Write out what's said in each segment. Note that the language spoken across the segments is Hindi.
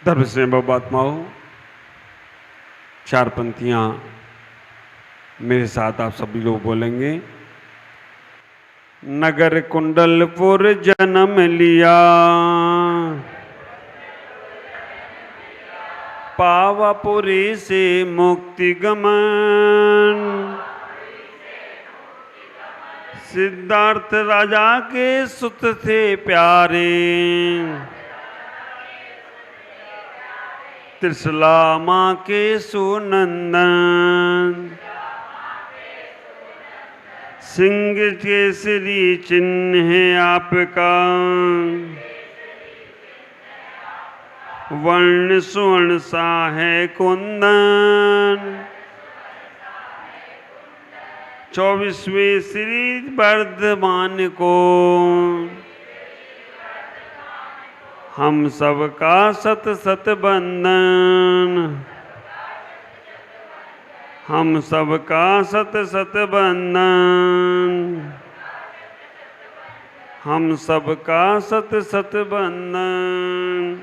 सर्वस्नेह बात्माओं, चार पंक्तियां मेरे साथ आप सभी लोग बोलेंगे। नगर कुंडलपुर जन्म लिया, पावापुरी से मुक्ति गमन, सिद्धार्थ राजा के सुत थे प्यारे, त्रिशला माँ के सुनंदन, सिंह केसरी चिन्ह आपका, वर्ण सुवर्ण सा है कुंदन, 24वें श्री वर्धमान को हम सबका सत सत बंदन, हम सबका सत सत बंदन, हम सबका सत सत बंदन।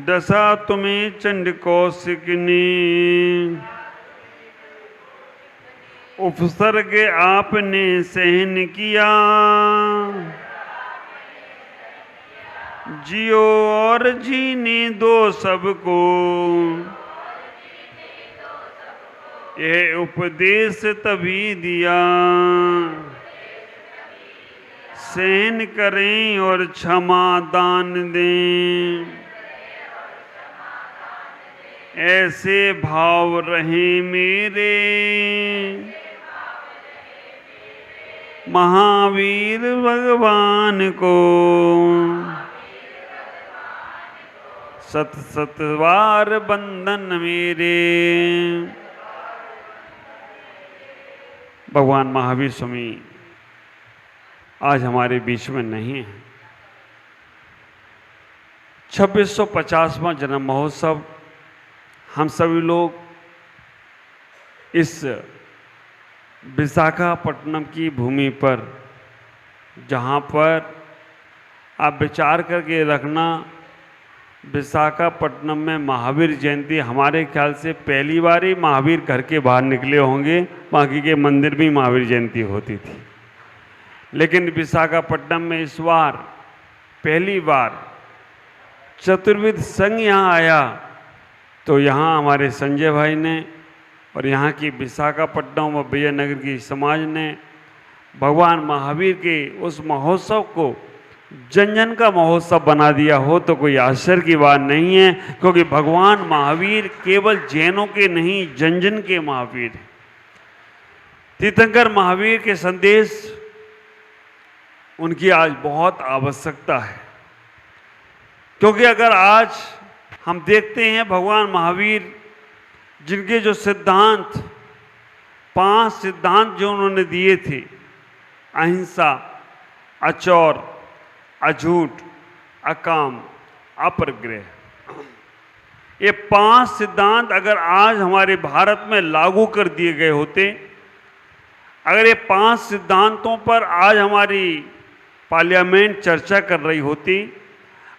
दशा तुम्हें चंड कौशिकनी, उपसर्ग आपने सहन किया, जियो और जीने दो सबको, यह उपदेश तभी दिया, सहन करें और क्षमा दान दें, ऐसे भाव रहे मेरे, महावीर भगवान को सत सत बार बंधन मेरे। भगवान महावीर स्वामी आज हमारे बीच में नहीं है। 2650वां जन्म महोत्सव हम सभी लोग इस विशाखापट्टनम की भूमि पर, जहाँ पर आप विचार करके रखना, विशाखापट्टनम में महावीर जयंती हमारे ख्याल से पहली बार ही महावीर घर के बाहर निकले होंगे। बाकी के मंदिर में महावीर जयंती होती थी, लेकिन विशाखापट्टनम में इस बार पहली बार चतुर्विध संघ यहाँ आया। तो यहाँ हमारे संजय भाई ने और यहाँ की विशाखापट्टनम और विजयनगर की समाज ने भगवान महावीर के उस महोत्सव को जन जन का महोत्सव बना दिया हो तो कोई आश्चर्य की बात नहीं है, क्योंकि भगवान महावीर केवल जैनों के नहीं, जन जन के महावीर हैं। तीर्थंकर महावीर के संदेश उनकी आज बहुत आवश्यकता है, क्योंकि अगर आज हम देखते हैं भगवान महावीर जिनके जो सिद्धांत, 5 सिद्धांत जो उन्होंने दिए थे, अहिंसा, अचौर, अझूठ, अकाम, अपरिग्रह, ये 5 सिद्धांत अगर आज हमारे भारत में लागू कर दिए गए होते, अगर ये 5 सिद्धांतों पर आज हमारी पार्लियामेंट चर्चा कर रही होती,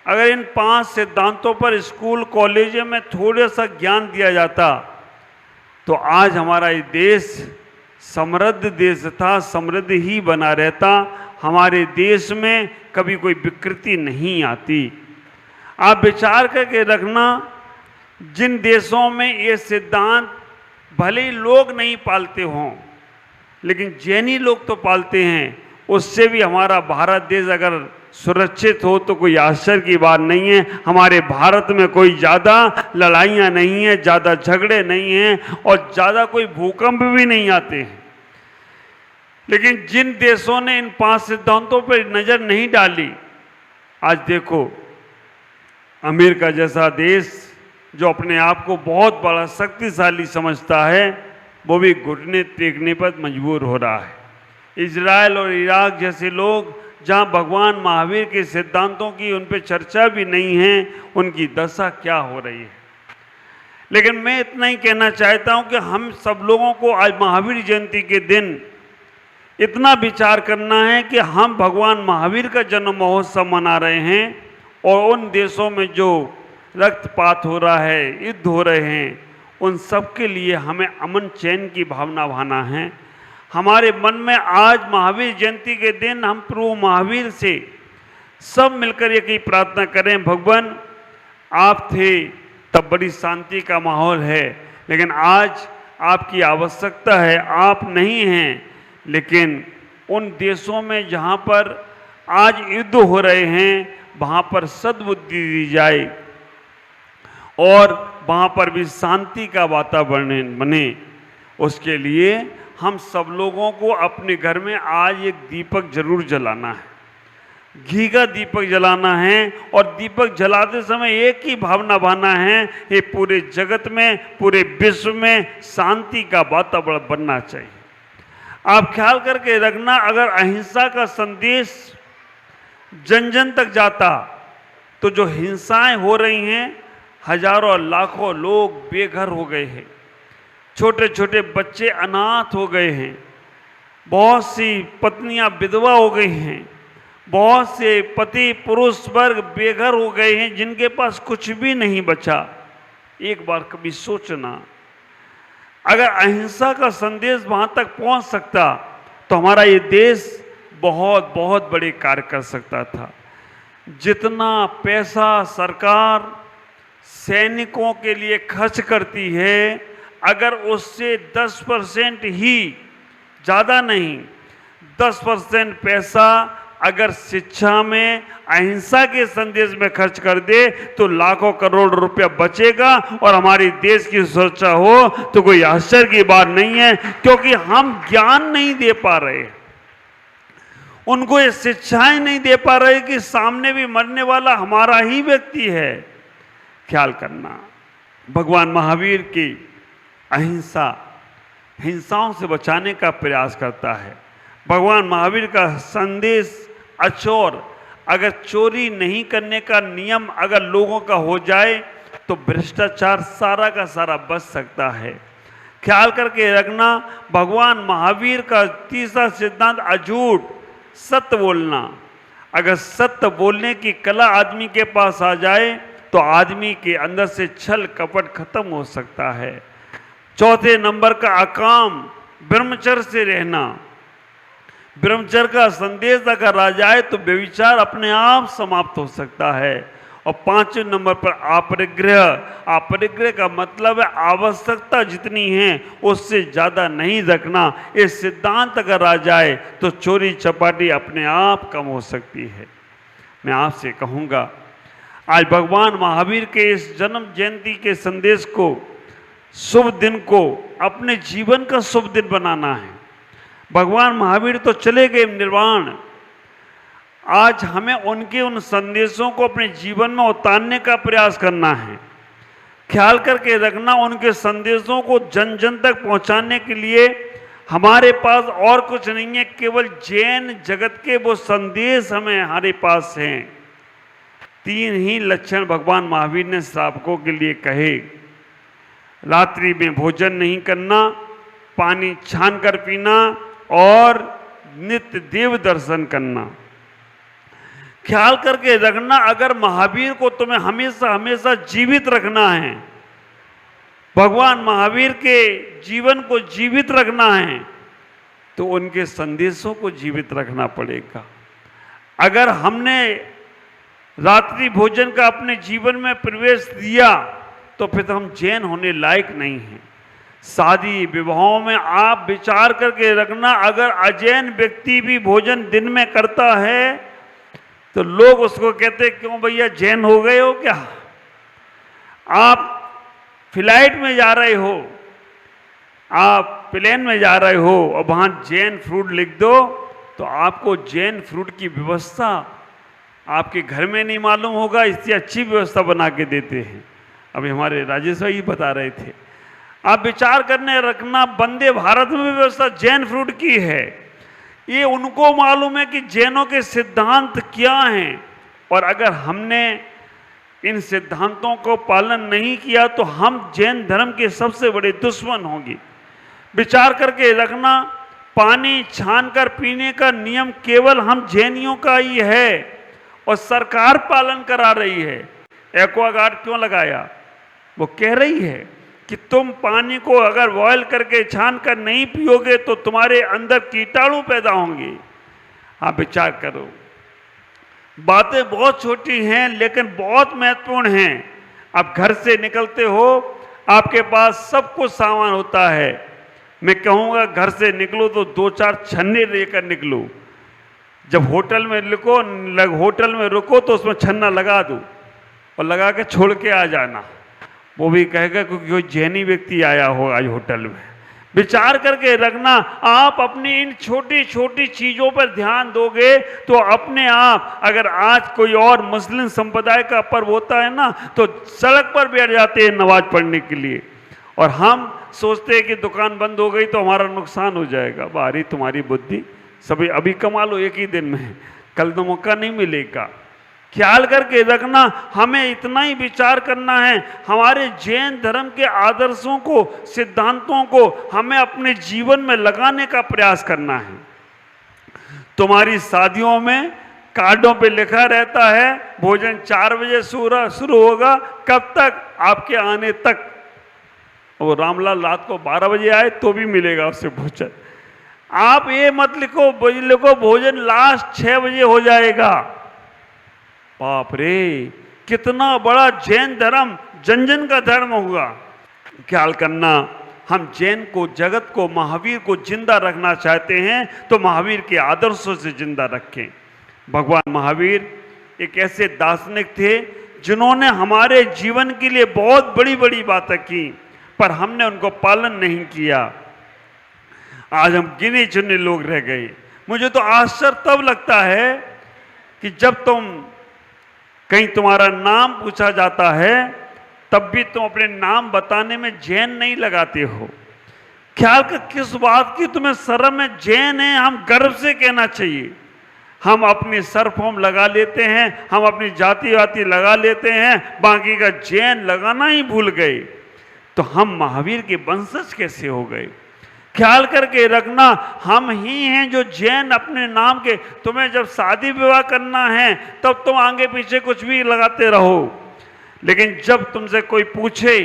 अगर इन 5 सिद्धांतों पर स्कूल कॉलेज में थोड़ा सा ज्ञान दिया जाता, तो आज हमारा ये देश समृद्ध देश था, समृद्ध ही बना रहता। हमारे देश में कभी कोई विकृति नहीं आती। आप विचार करके रखना, जिन देशों में ये सिद्धांत भले ही लोग नहीं पालते हों, लेकिन जैनी लोग तो पालते हैं, उससे भी हमारा भारत देश अगर सुरक्षित हो तो कोई आश्चर्य की बात नहीं है। हमारे भारत में कोई ज़्यादा लड़ाइयाँ नहीं हैं, ज़्यादा झगड़े नहीं हैं और ज़्यादा कोई भूकंप भी नहीं आते हैं। लेकिन जिन देशों ने इन 5 सिद्धांतों पर नज़र नहीं डाली, आज देखो अमेरिका जैसा देश जो अपने आप को बहुत बड़ा शक्तिशाली समझता है, वो भी घुटने टेकने पर मजबूर हो रहा है। इजराइल और इराक जैसे लोग, जहाँ भगवान महावीर के सिद्धांतों की उन पर चर्चा भी नहीं है, उनकी दशा क्या हो रही है। लेकिन मैं इतना ही कहना चाहता हूँ कि हम सब लोगों को आज महावीर जयंती के दिन इतना विचार करना है कि हम भगवान महावीर का जन्म महोत्सव मना रहे हैं और उन देशों में जो रक्तपात हो रहा है, युद्ध हो रहे हैं, उन सब के लिए हमें अमन चैन की भावना भाना है। हमारे मन में आज महावीर जयंती के दिन हम प्रभु महावीर से सब मिलकर ये की प्रार्थना करें, भगवान आप थे तब बड़ी शांति का माहौल है, लेकिन आज आपकी आवश्यकता है, आप नहीं हैं। लेकिन उन देशों में जहाँ पर आज युद्ध हो रहे हैं, वहाँ पर सद्बुद्धि दी जाए और वहाँ पर भी शांति का वातावरण बने। उसके लिए हम सब लोगों को अपने घर में आज एक दीपक जरूर जलाना है, घी का दीपक जलाना है, और दीपक जलाते समय एक ही भावना भाना है, ये पूरे जगत में, पूरे विश्व में शांति का वातावरण बनना चाहिए। आप ख्याल करके रखना, अगर अहिंसा का संदेश जन जन तक जाता तो जो हिंसाएं हो रही हैं, हजारों लाखों लोग बेघर हो गए हैं, छोटे छोटे बच्चे अनाथ हो गए हैं, बहुत सी पत्नियां विधवा हो गई हैं, बहुत से पति पुरुष वर्ग बेघर हो गए हैं, जिनके पास कुछ भी नहीं बचा। एक बार कभी सोचना, अगर अहिंसा का संदेश वहां तक पहुंच सकता तो हमारा ये देश बहुत बहुत बड़े कार्य कर सकता था। जितना पैसा सरकार सैनिकों के लिए खर्च करती है, अगर उससे 10% ही, ज़्यादा नहीं, 10% पैसा अगर शिक्षा में अहिंसा के संदेश में खर्च कर दे तो लाखों करोड़ रुपया बचेगा और हमारे देश की सुरक्षा हो तो कोई आश्चर्य की बात नहीं है, क्योंकि हम ज्ञान नहीं दे पा रहे, उनको ये शिक्षाएं नहीं दे पा रहे कि सामने भी मरने वाला हमारा ही व्यक्ति है। ख्याल करना, भगवान महावीर की अहिंसा हिंसाओं से बचाने का प्रयास करता है। भगवान महावीर का संदेश अचोर, अगर चोरी नहीं करने का नियम अगर लोगों का हो जाए तो भ्रष्टाचार सारा का सारा बच सकता है। ख्याल करके रखना, भगवान महावीर का तीसरा सिद्धांत अझूठ, सत्य बोलना। अगर सत्य बोलने की कला आदमी के पास आ जाए तो आदमी के अंदर से छल कपट खत्म हो सकता है। चौथे नंबर का अकाम, ब्रह्मचर्य से रहना। ब्रह्मचर्य का संदेश अगर आ जाए तो व्यभिचार अपने आप समाप्त हो सकता है। और पांचवें नंबर पर अपरिग्रह। अपरिग्रह का मतलब है आवश्यकता जितनी है उससे ज़्यादा नहीं रखना। ये सिद्धांत अगर आ जाए तो चोरी चपाटी अपने आप कम हो सकती है। मैं आपसे कहूँगा, आज भगवान महावीर के इस जन्म जयंती के संदेश को, शुभ दिन को अपने जीवन का शुभ दिन बनाना है। भगवान महावीर तो चले गए निर्वाण, आज हमें उनके उन संदेशों को अपने जीवन में उतारने का प्रयास करना है। ख्याल करके रखना, उनके संदेशों को जन जन तक पहुंचाने के लिए हमारे पास और कुछ नहीं है, केवल जैन जगत के वो संदेश हमें हमारे पास हैं। 3 ही लक्षण भगवान महावीर ने श्रावकों के लिए कहे। रात्रि में भोजन नहीं करना, पानी छान कर पीना और नित्य देव दर्शन करना। ख्याल करके रखना, अगर महावीर को तुम्हें हमेशा हमेशा जीवित रखना है, भगवान महावीर के जीवन को जीवित रखना है, तो उनके संदेशों को जीवित रखना पड़ेगा। अगर हमने रात्रि भोजन का अपने जीवन में प्रवेश दिया तो फिर हम जैन होने लायक नहीं हैं। शादी विवाहों में आप विचार करके रखना, अगर अजैन व्यक्ति भी भोजन दिन में करता है तो लोग उसको कहते क्यों भैया जैन हो गए हो क्या? आप फ्लाइट में जा रहे हो, आप प्लेन में जा रहे हो और वहाँ जैन फूड लिख दो तो आपको जैन फूड की व्यवस्था आपके घर में नहीं मालूम होगा, इससे अच्छी व्यवस्था बना के देते हैं। अभी हमारे राजेश भाई बता रहे थे। आप विचार करने रखना, वंदे भारत में व्यवस्था जैन फूड की है। ये उनको मालूम है कि जैनों के सिद्धांत क्या हैं, और अगर हमने इन सिद्धांतों को पालन नहीं किया तो हम जैन धर्म के सबसे बड़े दुश्मन होंगे। विचार करके रखना, पानी छानकर पीने का नियम केवल हम जैनियों का ही है, और सरकार पालन करा रही है। एक्वागार्ड क्यों लगाया? वो कह रही है कि तुम पानी को अगर बॉयल करके छान कर नहीं पियोगे तो तुम्हारे अंदर कीटाणु पैदा होंगे। आप विचार करो, बातें बहुत छोटी हैं लेकिन बहुत महत्वपूर्ण हैं। आप घर से निकलते हो, आपके पास सब कुछ सामान होता है। मैं कहूँगा घर से निकलो तो 2-4 छन्ने लेकर निकलो। जब होटल में रुको तो उसमें छन्ना लगा दो और लगा के छोड़ के आ जाना। वो भी कहेगा क्योंकि कोई जैनी व्यक्ति आया हो आज होटल में। विचार करके रखना, आप अपनी इन छोटी छोटी चीजों पर ध्यान दोगे तो अपने आप, अगर आज कोई और मुस्लिम संप्रदाय का पर्व होता है ना तो सड़क पर बैठ जाते हैं नमाज पढ़ने के लिए, और हम सोचते हैं कि दुकान बंद हो गई तो हमारा नुकसान हो जाएगा। बारी तुम्हारी बुद्धि, सभी अभी कमा लो एक ही दिन में, कल तो मौका नहीं मिलेगा। ख्याल करके रखना, हमें इतना ही विचार करना है, हमारे जैन धर्म के आदर्शों को, सिद्धांतों को हमें अपने जीवन में लगाने का प्रयास करना है। तुम्हारी शादियों में कार्डों पे लिखा रहता है भोजन 4 बजे शुरू होगा, कब तक? आपके आने तक। वो रामलाल रात को 12 बजे आए तो भी मिलेगा उससे भोजन। आप ये मत लिखो भोजन लास्ट 6 बजे हो जाएगा। बाप रे, कितना बड़ा जैन धर्म जन जन का धर्म होगा। ख्याल करना, हम जैन को, जगत को, महावीर को जिंदा रखना चाहते हैं तो महावीर के आदर्शों से जिंदा रखें। भगवान महावीर एक ऐसे दार्शनिक थे जिन्होंने हमारे जीवन के लिए बहुत बड़ी बड़ी बातें की, पर हमने उनको पालन नहीं किया। आज हम गिने चुने लोग रह गए। मुझे तो आश्चर्य तब लगता है कि जब कहीं तुम्हारा नाम पूछा जाता है तब भी तुम अपने नाम बताने में जैन नहीं लगाते हो। ख्याल कर, किस बात की तुम्हें शर्म है? जैन है, हम गर्व से कहना चाहिए। हम अपनी सर फॉर्म लगा लेते हैं, हम अपनी जाति वाति लगा लेते हैं, बाकी का जैन लगाना ही भूल गए। तो हम महावीर के वंशज कैसे हो गए? ख्याल करके रखना, हम ही हैं जो जैन अपने नाम के। तुम्हें जब शादी विवाह करना है तब तुम आगे पीछे कुछ भी लगाते रहो, लेकिन जब तुमसे कोई पूछे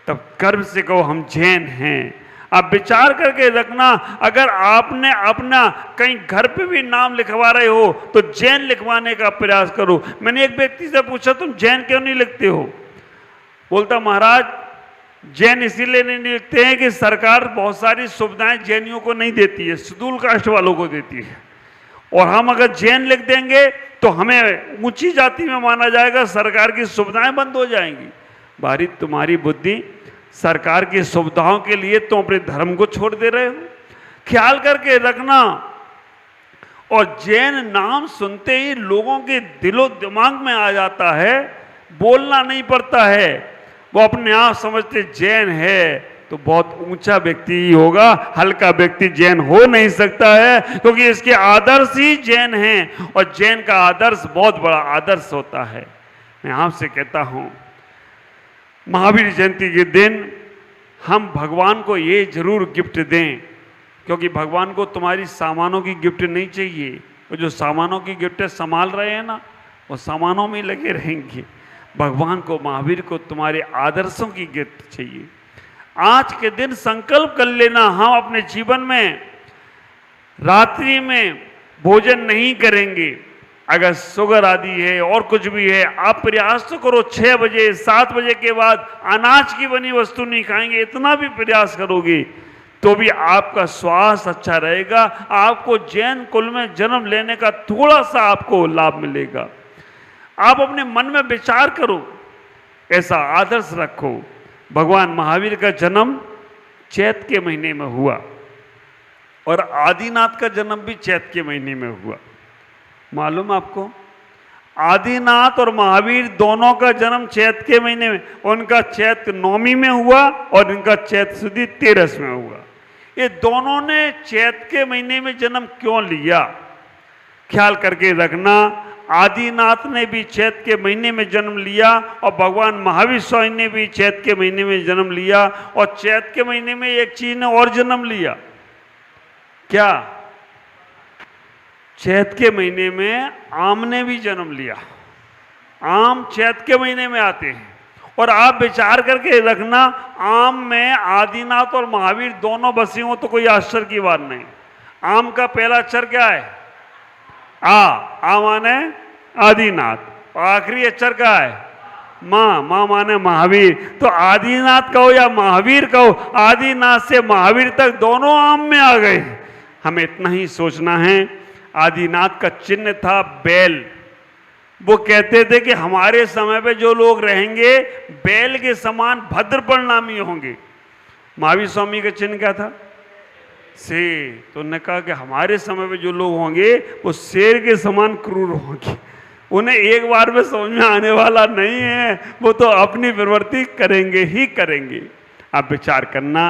तब गर्व से कहो हम जैन हैं। अब विचार करके रखना, अगर आपने अपना कहीं घर पे भी नाम लिखवा रहे हो तो जैन लिखवाने का प्रयास करो। मैंने एक व्यक्ति से पूछा, तुम जैन क्यों नहीं लिखते हो? बोलता, महाराज जैन इसीलिए नहीं लिखते हैं कि सरकार बहुत सारी सुविधाएं जैनियों को नहीं देती है, शेड्यूल कास्ट वालों को देती है, और हम अगर जैन लिख देंगे तो हमें ऊंची जाति में माना जाएगा, सरकार की सुविधाएं बंद हो जाएंगी। भारी तुम्हारी बुद्धि, सरकार की सुविधाओं के लिए तुम अपने धर्म को छोड़ दे रहे हो। ख्याल करके रखना, और जैन नाम सुनते ही लोगों के दिलो दिमाग में आ जाता है, बोलना नहीं पड़ता है। वो अपने आप समझते जैन है तो बहुत ऊंचा व्यक्ति ही होगा, हल्का व्यक्ति जैन हो नहीं सकता है, क्योंकि इसके आदर्श ही जैन हैं, और जैन का आदर्श बहुत बड़ा आदर्श होता है। मैं आपसे कहता हूं, महावीर जयंती के दिन हम भगवान को ये जरूर गिफ्ट दें, क्योंकि भगवान को तुम्हारी सामानों की गिफ्ट नहीं चाहिए। वो जो सामानों की गिफ्ट संभाल रहे हैं ना, वो सामानों में लगे रहेंगे। भगवान को, महावीर को तुम्हारे आदर्शों की गिफ्ट चाहिए। आज के दिन संकल्प कर लेना, हम अपने जीवन में रात्रि में भोजन नहीं करेंगे। अगर शुगर आदि है और कुछ भी है, आप प्रयास तो करो 6 बजे 7 बजे के बाद अनाज की बनी वस्तु नहीं खाएंगे। इतना भी प्रयास करोगे तो भी आपका स्वास्थ्य अच्छा रहेगा, आपको जैन कुल में जन्म लेने का थोड़ा सा आपको लाभ मिलेगा। आप अपने मन में विचार करो, ऐसा आदर्श रखो। भगवान महावीर का जन्म चैत के महीने में हुआ, और आदिनाथ का जन्म भी चैत के महीने में हुआ। मालूम आपको, आदिनाथ और महावीर दोनों का जन्म चैत के महीने में, उनका चैत नौमी में हुआ और इनका चैत शुद्धि 13 में हुआ। ये दोनों ने चैत के महीने में जन्म क्यों लिया? ख्याल करके रखना, आदिनाथ ने भी चैत के महीने में जन्म लिया, और भगवान महावीर स्वामी ने भी चैत के महीने में जन्म लिया, और चैत के महीने में एक चीज ने और जन्म लिया। क्या? चैत के महीने में आम ने भी जन्म लिया। आम चैत के महीने में आते हैं। और आप विचार करके रखना, आम में आदिनाथ और महावीर दोनों बसे हों तो कोई आश्चर्य की बात नहीं। आम का पहला अक्षर क्या है? आ माने आदिनाथ। और आखिरी अक्षर क्या है? माँ माने महावीर। तो आदिनाथ कहो या महावीर कहो, आदिनाथ से महावीर तक दोनों आम में आ गए। हमें इतना ही सोचना है। आदिनाथ का चिन्ह था बैल। वो कहते थे कि हमारे समय पे जो लोग रहेंगे बैल के समान भद्र परिणामी होंगे। महावीर स्वामी का चिन्ह क्या था? शेर। तो उन्होंने कहा कि हमारे समय पे जो लोग होंगे वो शेर के समान क्रूर होंगे। उन्हें एक बार में समझ में आने वाला नहीं है, वो तो अपनी प्रवृत्ति करेंगे ही करेंगे। आप विचार करना।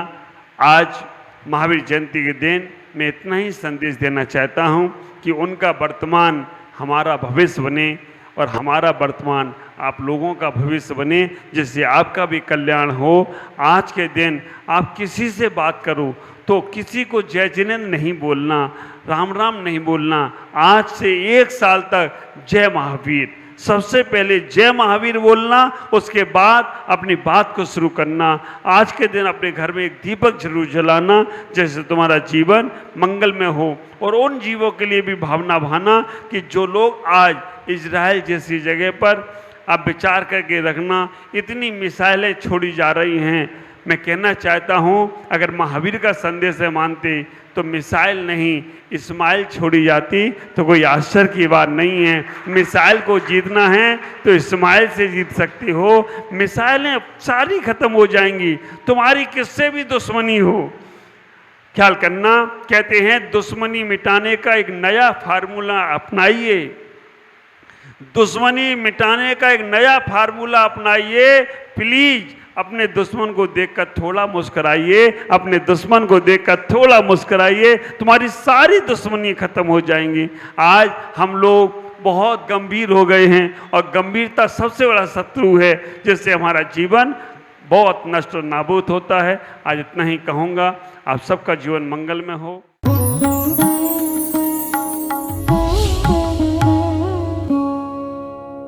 आज महावीर जयंती के दिन मैं इतना ही संदेश देना चाहता हूं कि उनका वर्तमान हमारा भविष्य बने और हमारा वर्तमान आप लोगों का भविष्य बने, जिससे आपका भी कल्याण हो। आज के दिन आप किसी से बात करो तो किसी को जय जिनेंद्र नहीं बोलना, राम राम नहीं बोलना। आज से 1 साल तक जय महावीर, सबसे पहले जय महावीर बोलना, उसके बाद अपनी बात को शुरू करना। आज के दिन अपने घर में एक दीपक जरूर जलाना, जैसे तुम्हारा जीवन मंगलमय हो। और उन जीवों के लिए भी भावना भाना कि जो लोग आज इजराइल जैसी जगह पर, आप विचार करके रखना, इतनी मिसाइलें छोड़ी जा रही हैं। मैं कहना चाहता हूं, अगर महावीर का संदेश है मानते तो मिसाइल नहीं इस्माइल छोड़ी जाती तो कोई आश्चर्य की बात नहीं है। मिसाइल को जीतना है तो इस्माइल से जीत सकते हो। मिसाइलें सारी खत्म हो जाएंगी, तुम्हारी किससे भी दुश्मनी हो। ख्याल करना, कहते हैं दुश्मनी मिटाने का एक नया फार्मूला अपनाइए। दुश्मनी मिटाने का एक नया फार्मूला अपनाइए। प्लीज अपने दुश्मन को देखकर थोड़ा मुस्कुराइए, अपने दुश्मन को देखकर थोड़ा मुस्कुराइए, तुम्हारी सारी दुश्मनी खत्म हो जाएंगी। आज हम लोग बहुत गंभीर हो गए हैं और गंभीरता सबसे बड़ा शत्रु है, जिससे हमारा जीवन बहुत नष्ट और नाबूद होता है। आज इतना ही कहूँगा। आप सबका जीवन मंगल में हो।